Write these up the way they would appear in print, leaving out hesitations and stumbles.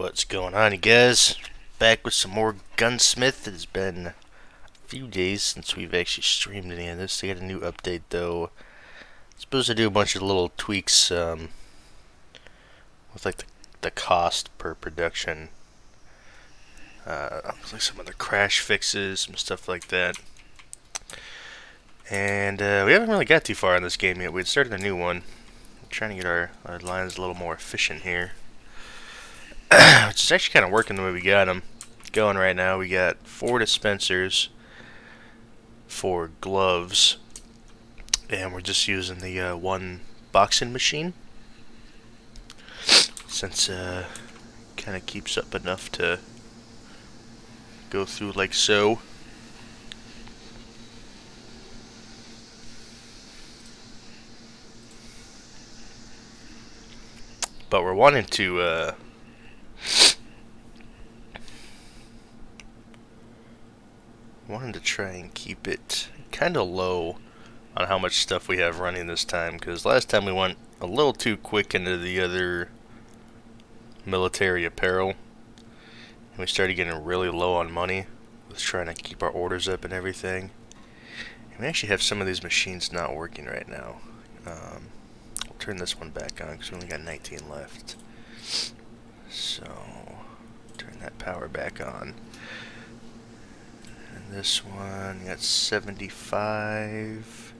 What's going on, you guys? Back with some more Gunsmith. It has been a few days since we've actually streamed any of this. I got a new update though. Supposed to do a bunch of little tweaks with like the cost per production. Like some other crash fixes, some stuff like that. And we haven't really got too far in this game yet. We had started a new one. I'm trying to get our lines a little more efficient here. Which is actually kind of working the way we got them going right now. We got 4 dispensers for gloves, and we're just using the one boxing machine since kind of keeps up enough to go through like so. But we're wanting to try and keep it kind of low on how much stuff we have running this time, because last time we went a little too quick into the other military apparel and we started getting really low on money with trying to keep our orders up and everything. And we actually have some of these machines not working right now. We'll turn this one back on because we only got 19 left, so turn that power back on. This one got 75.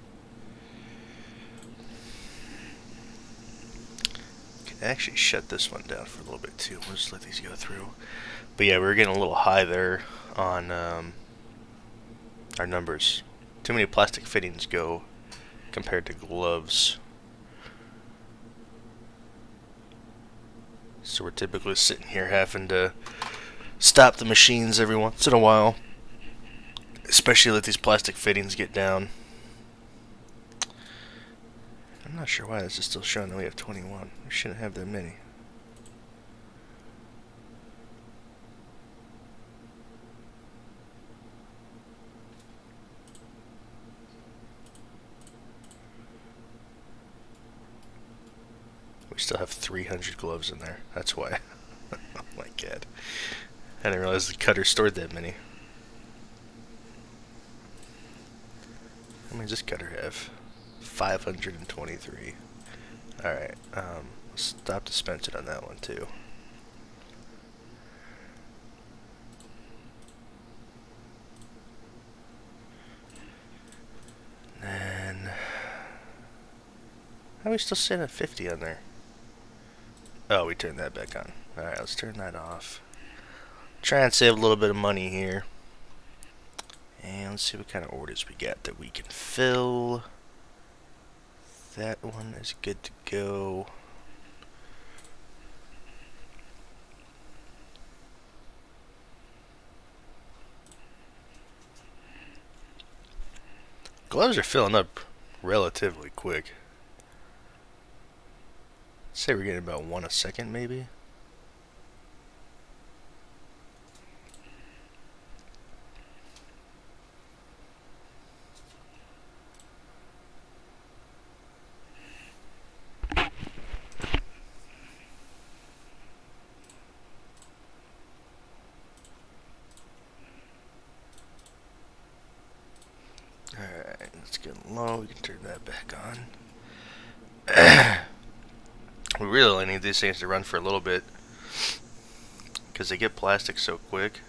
Can actually shut this one down for a little bit too. We'll just let these go through. But yeah, we were getting a little high there on our numbers. Too many plastic fittings go compared to gloves. So we're typically sitting here having to stop the machines every once in a while. Especially let these plastic fittings get down. I'm not sure why this is still showing that we have 21. We shouldn't have that many. We still have 300 gloves in there. That's why. Oh my god. I didn't realize the cutter stored that many. How many does this cutter have? 523. Alright, stop dispensing on that one too. And then, how are we still sitting at 50 on there? Oh, we turned that back on. Alright, let's turn that off. Try and save a little bit of money here. And let's see what kind of orders we got that we can fill. That one is good to go. Gloves are filling up relatively quick. Let's say we're getting about 1 a second maybe. Alright, let's get low. We can turn that back on. We really only need these things to run for a little bit because they get plastic so quick.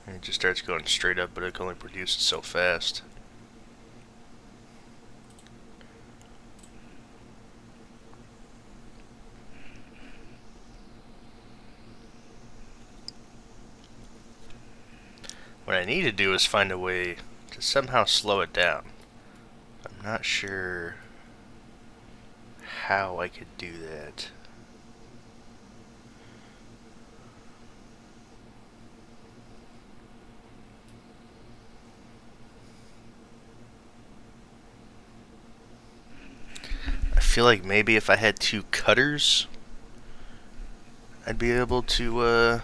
And it just starts going straight up, but it can only produce it so fast. What I need to do is find a way to somehow slow it down. I'm not sure how I could do that. I feel like maybe if I had 2 cutters, I'd be able to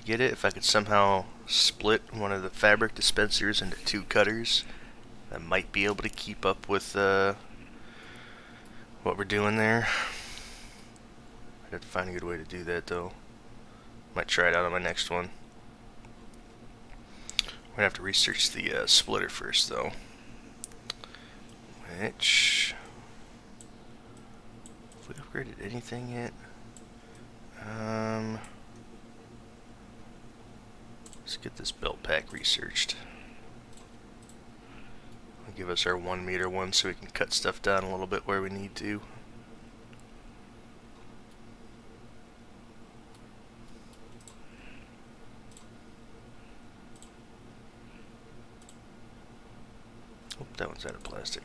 get it. If I could somehow split one of the fabric dispensers into 2 cutters, I might be able to keep up with what we're doing there. have to find a good way to do that though. Might try it out on my next one. We're gonna have to research the splitter first though. Which, have we upgraded anything yet? Let's get this belt pack researched. It'll give us our 1 meter one so we can cut stuff down a little bit where we need to. Oh, that one's out of plastic.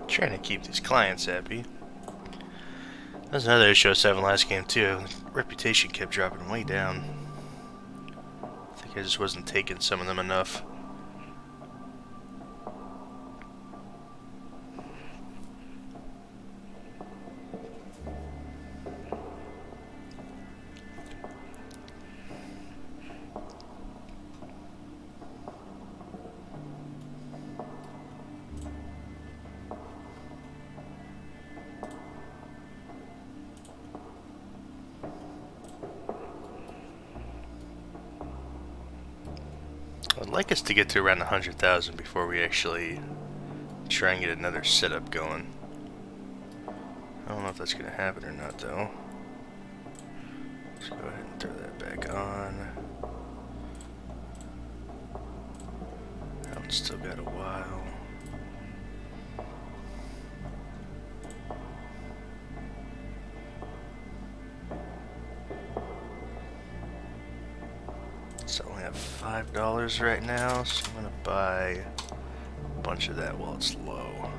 Trying to keep these clients happy. That's another issue I was having last game too. Reputation kept dropping way down. I think I just wasn't taking some of them enough. I'd like us to get to around 100,000 before we actually try and get another setup going. I don't know if that's going to happen or not though. Let's go ahead and throw that back on. That one's still got a while. So I only have $5 right now, so I'm gonna buy a bunch of that while it's low.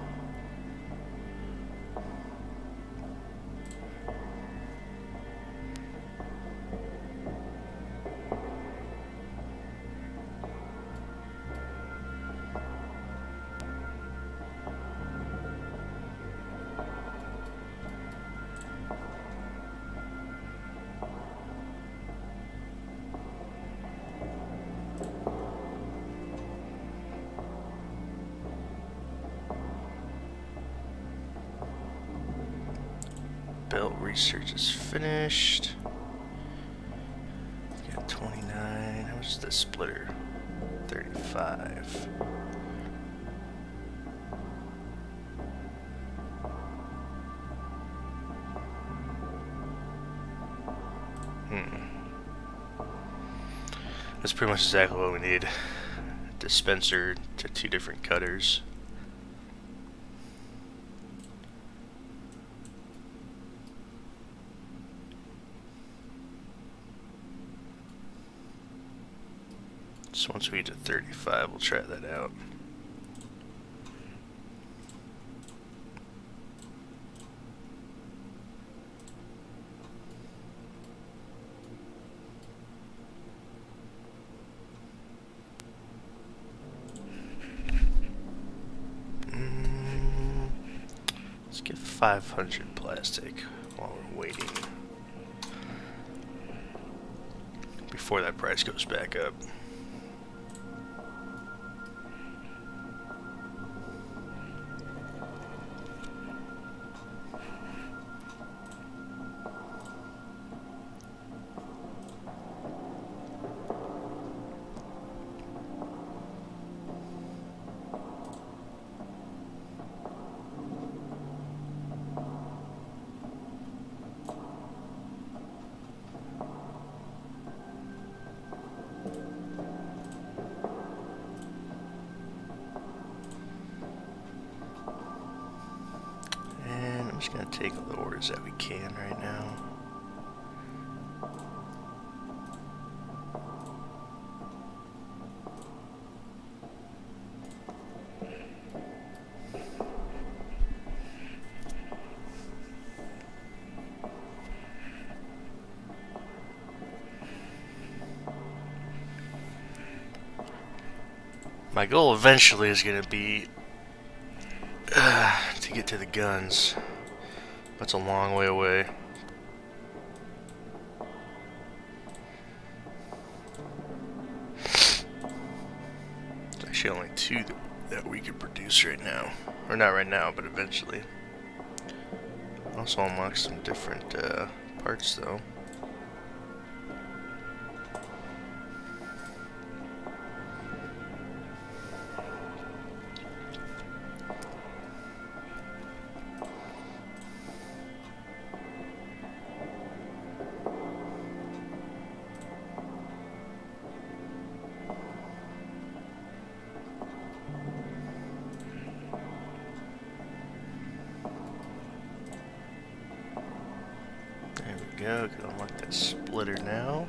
Belt research is finished. Got 29. How much is this splitter? 35. That's pretty much exactly what we need. Dispenser to 2 different cutters. So once we get to 35, we'll try that out. get 500 plastic while we're waiting. Before that price goes back up. I'm just going to take all the orders that we can right now. My goal eventually is going to be to get to the guns. That's a long way away. There's actually only 2 that we could produce right now. Or not right now, but eventually. Also unlock some different parts though. Go, can unlock that splitter now.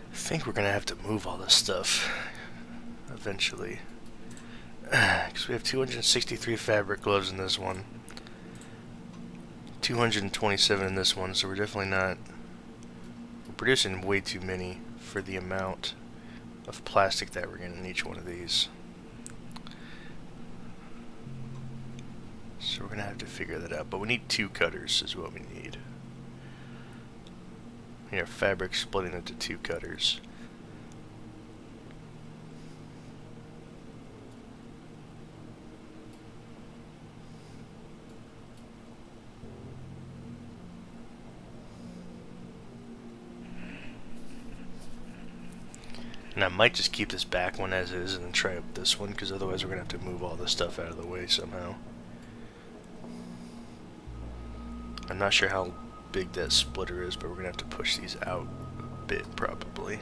I think we're gonna have to move all this stuff eventually, because we have 263 fabric gloves in this one, 227 in this one, so we're definitely not, we're producing way too many for the amount of plastic that we're getting in each one of these. So we're gonna have to figure that out, but we need 2 cutters is what we need. We have fabric splitting into 2 cutters. And I might just keep this back one as is and then try up this one, because otherwise we're going to have to move all this stuff out of the way somehow. I'm not sure how big that splitter is, but we're going to have to push these out a bit probably.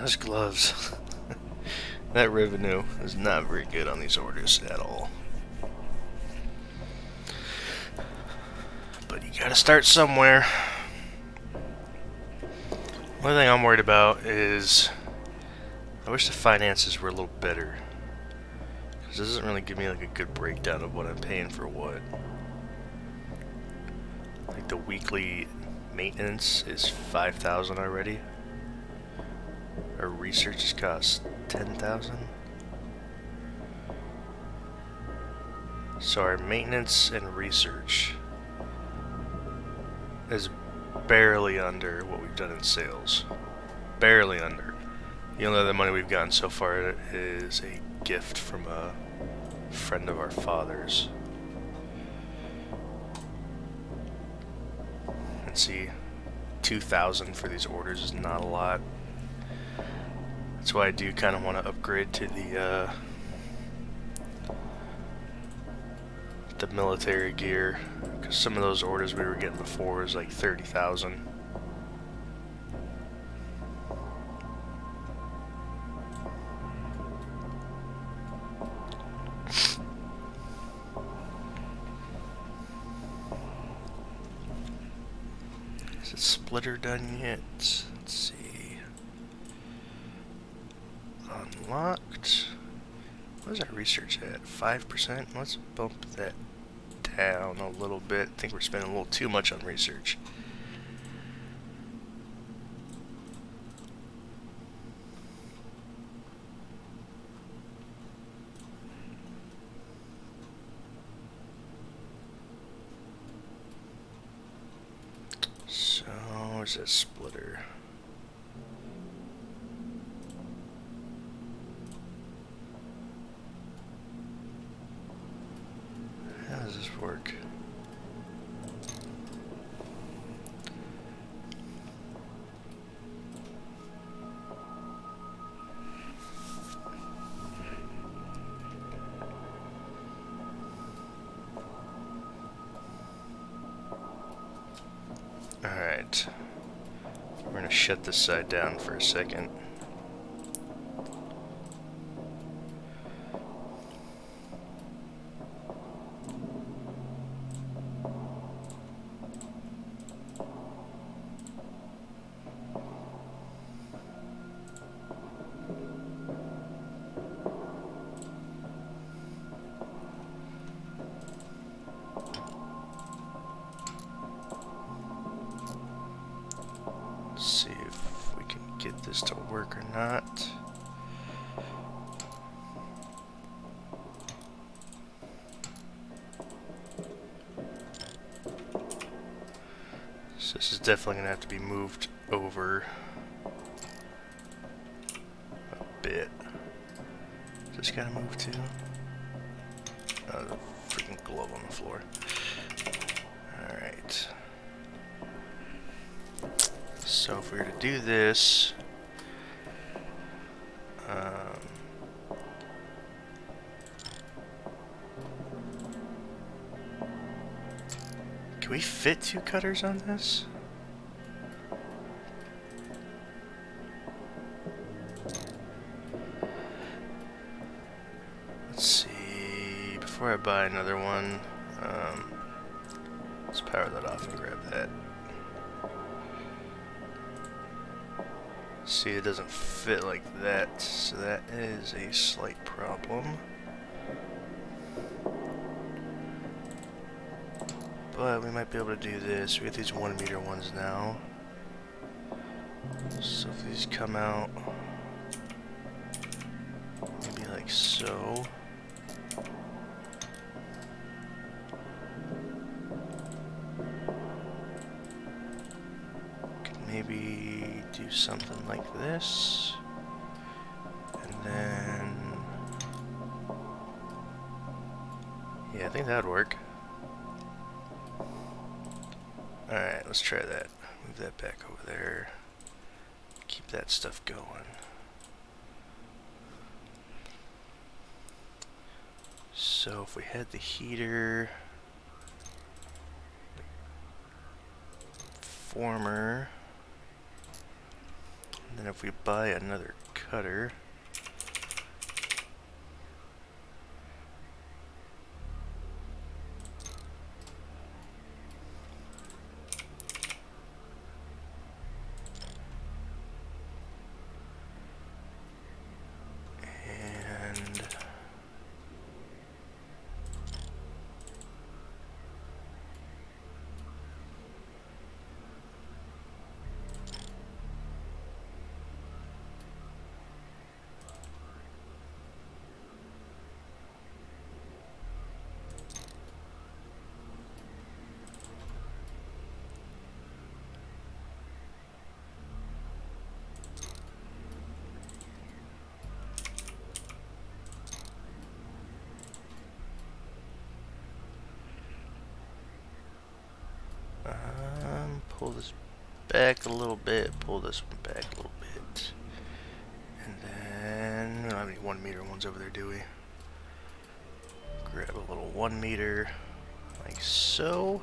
Those gloves. That revenue is not very good on these orders at all. But you gotta start somewhere. One thing I'm worried about is I wish the finances were a little better. Because it doesn't really give me like a good breakdown of what I'm paying for what. Like the weekly maintenance is 5,000 already. Our research has cost 10,000. So our maintenance and research is barely under what we've done in sales. Barely under. The only other money we've gotten so far is a gift from a friend of our father's. And see, 2,000 for these orders is not a lot. That's why I do kind of want to upgrade to the military gear, because some of those orders we were getting before was like 30,000. Is it splitter done yet? Let's see. Unlocked. What is our research at? 5%? Let's bump that down a little bit. I think we're spending a little too much on research. So, where's that splitter? How does this work? Alright. We're going to shut this side down for a second. See if we can get this to work or not. So this is definitely going to have to be moved over a bit. Just gotta move to the freaking glove on the floor. Alright. So if we were to do this, can we fit 2 cutters on this? Let's see, before I buy another one, let's power that off and grab that. See, it doesn't fit like that, so that is a slight problem. But we might be able to do this. We get these 1 meter ones now. So if these come out, maybe like so. Maybe do something like this, and then, yeah, I think that would work. Alright, let's try that. Move that back over there. Keep that stuff going. So if we had the heater, former, And then if we buy another cutter, pull this back a little bit, pull this one back a little bit, and then we don't have any 1 meter ones over there, do we? Grab a little 1 meter, like so.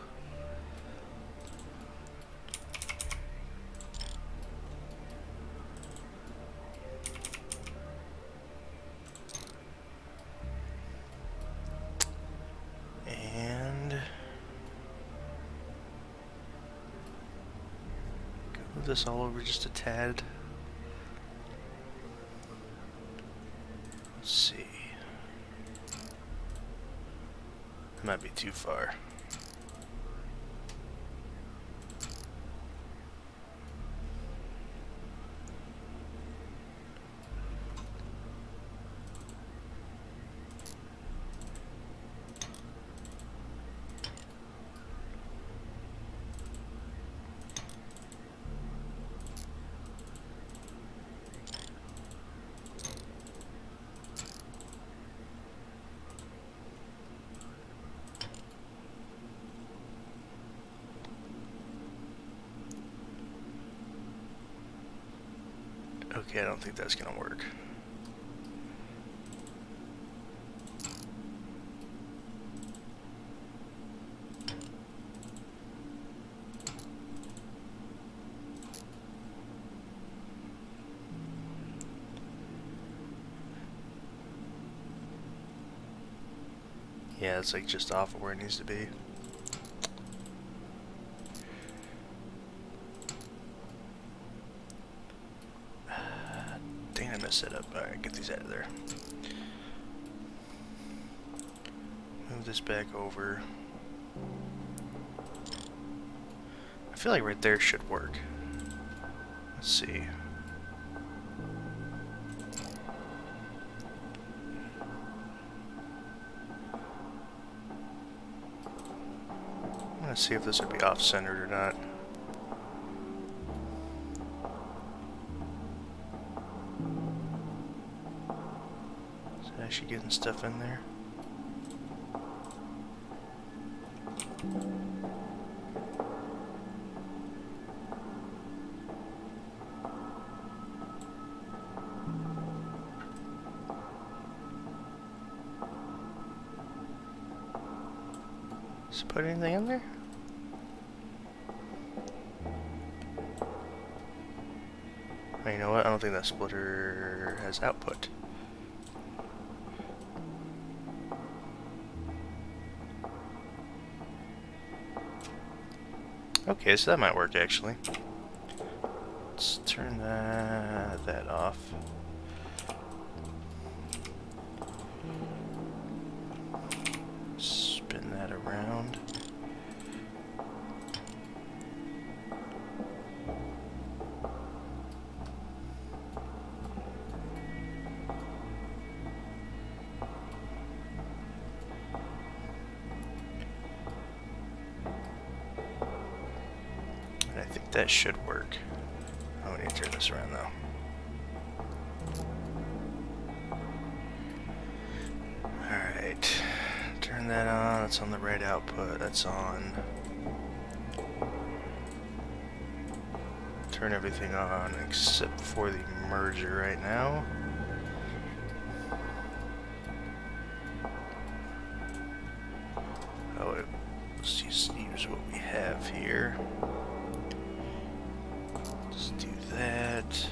Move this all over just a tad. Let's see. That might be too far. Okay, I don't think that's gonna work. Yeah, it's like just off of where it needs to be. Dang, I messed it up. Alright, get these out of there. Move this back over. I feel like right there should work. Let's see. Let's see if this would be off-centered or not. Is it actually getting stuff in there? Does it put anything in there? You know what? I don't think that splitter has output. Okay, so that might work actually. Let's turn that off. Spin that around. I think that should work. Oh, we need to turn this around though. Alright. Turn that on. That's on the right output. That's on. Turn everything on except for the merger right now. Oh, let's just use what we have here. Let's do that.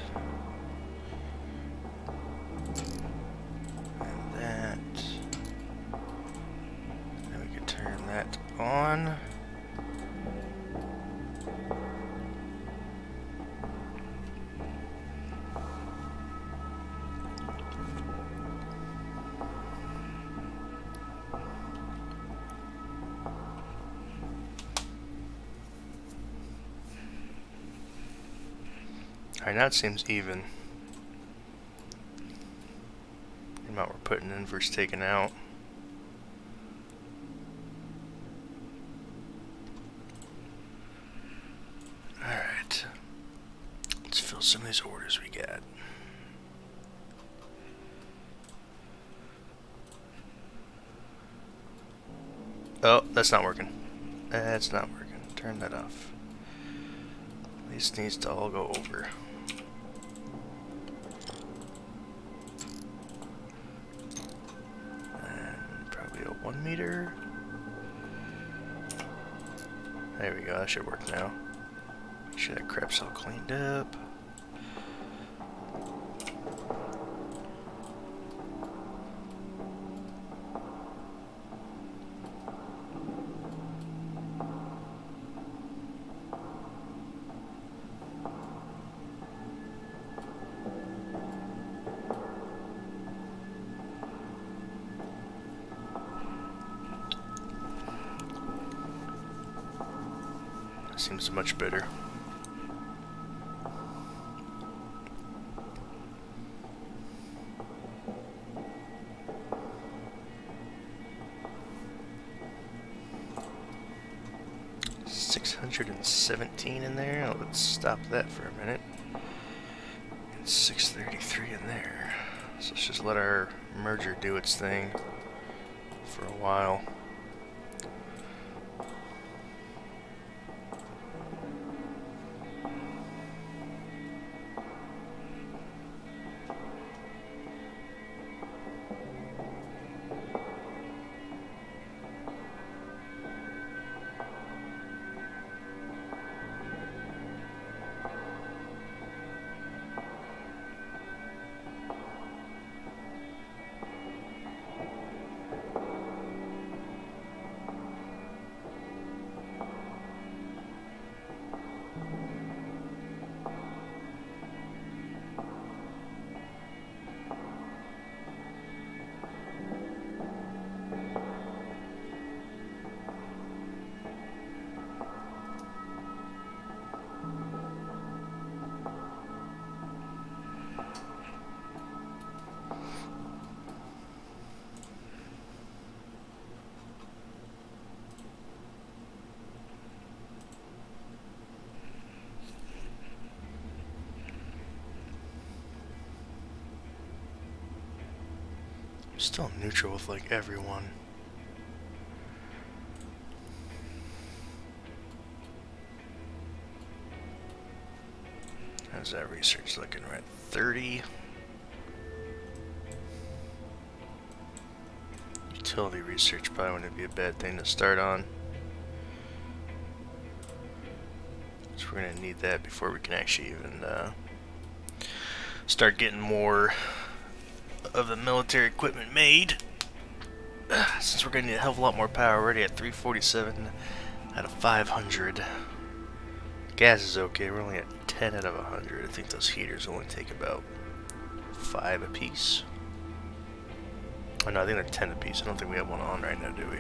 on. Alright, now it seems even. The amount we're putting in versus taking out. Alright. Let's fill some of these orders we got. Oh, that's not working. That's not working. Turn that off. This needs to all go over. And probably a 1 meter. There we go, that should work now. Make sure that crap's all cleaned up. Seems much better. $617 in there. Let's stop that for a minute. And $633 in there. So let's just let our merger do its thing for a while. Still neutral with like everyone. How's that research looking? Right, 30. Utility research probably wouldn't be a bad thing to start on. So we're gonna need that before we can actually even start getting more of the military equipment made. Since we're gonna need a hell of a lot more power, we're already at 347 out of 500. Gas is okay, we're only at 10 out of 100. I think those heaters only take about 5 apiece. Oh no, I think they're 10 apiece. I don't think we have one on right now, do we?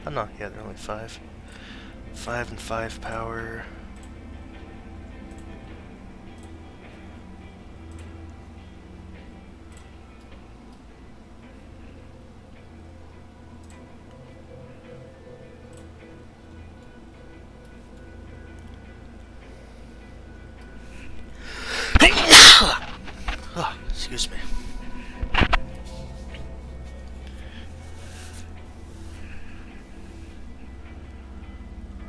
Oh no, yeah, they're only 5. 5 and 5 power. Oh, excuse me.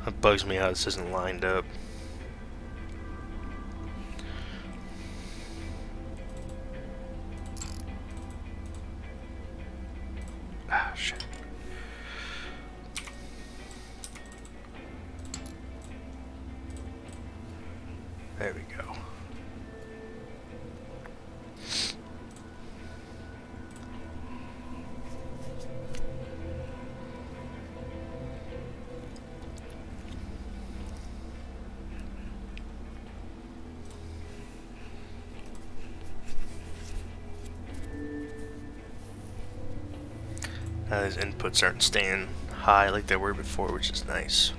It bugs me how this isn't lined up. Ah, shit. There we go. These inputs aren't staying high like they were before, which is nice.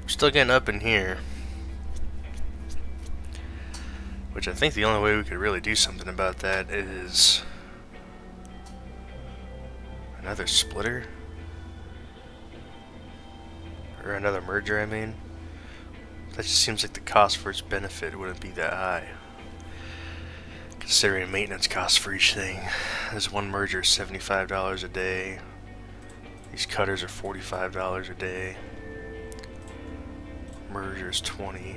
We're still getting up in here, which I think the only way we could really do something about that is another splitter, or another merger, I mean. That just seems like the cost for its benefit wouldn't be that high, considering maintenance costs for each thing. This one merger is $75 a day. These cutters are $45 a day. Merger's $20.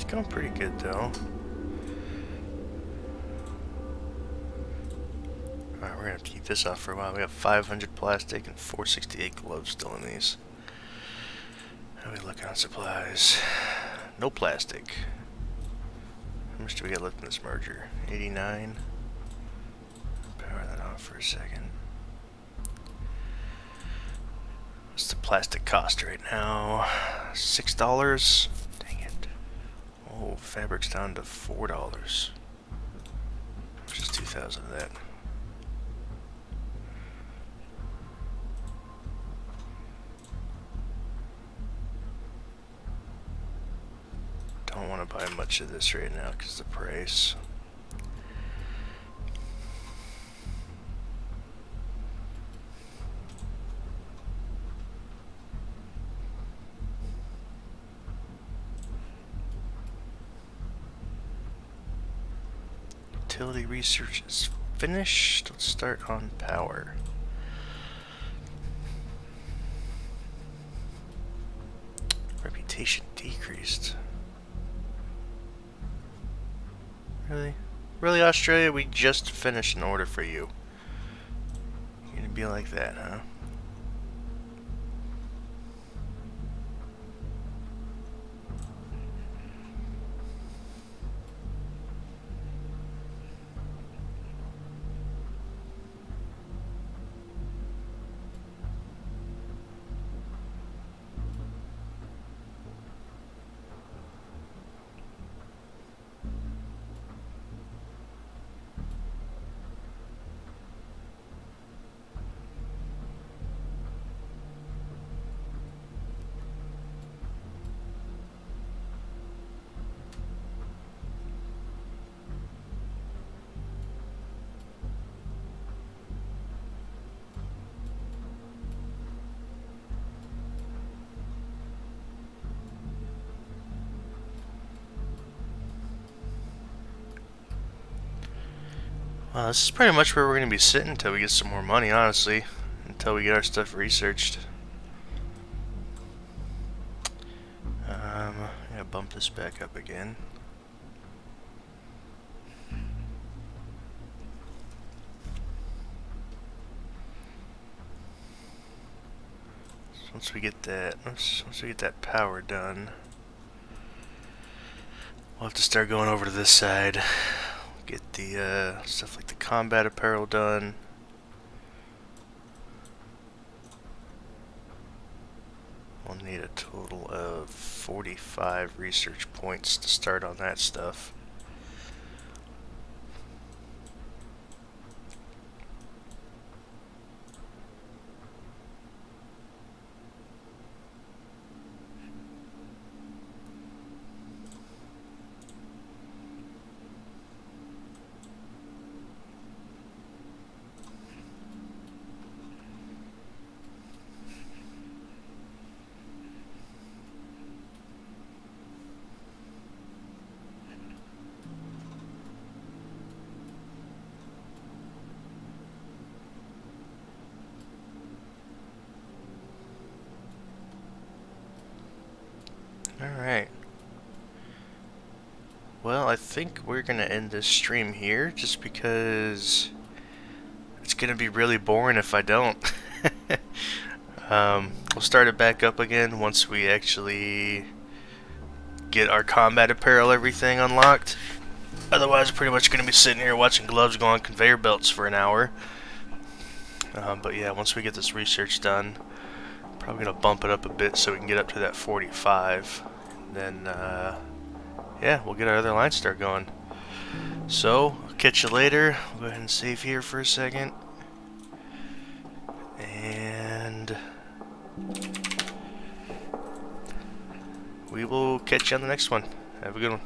Going pretty good though. Alright, we're gonna have to keep this off for a while. We have 500 plastic and 468 gloves still in these. How are we looking on supplies? No plastic. How much do we got left in this merger? 89. Power that off for a second. What's the plastic cost right now? $6? Oh, fabric's down to $4. Just 2,000 of that. Don't want to buy much of this right now because of the price. Utility research is finished. Let's start on power. Reputation decreased. Really? Really, Australia? We just finished an order for you. You're gonna be like that, huh? Well, this is pretty much where we're going to be sitting until we get some more money, honestly. Until we get our stuff researched. I'm going to bump this back up again. So once we get that power done, we'll have to start going over to this side. Get the stuff like the combat apparel done. We'll need a total of 45 research points to start on that stuff. Alright. Well, I think we're gonna end this stream here, just because it's gonna be really boring if I don't. We'll start it back up again once we actually get our combat apparel everything unlocked. Otherwise, we're pretty much gonna be sitting here watching gloves go on conveyor belts for an hour. But yeah, once we get this research done, probably gonna bump it up a bit so we can get up to that 45. Then, yeah, we'll get our other line start going. So, I'll catch you later. We'll go ahead and save here for a second. And we will catch you on the next one. Have a good one.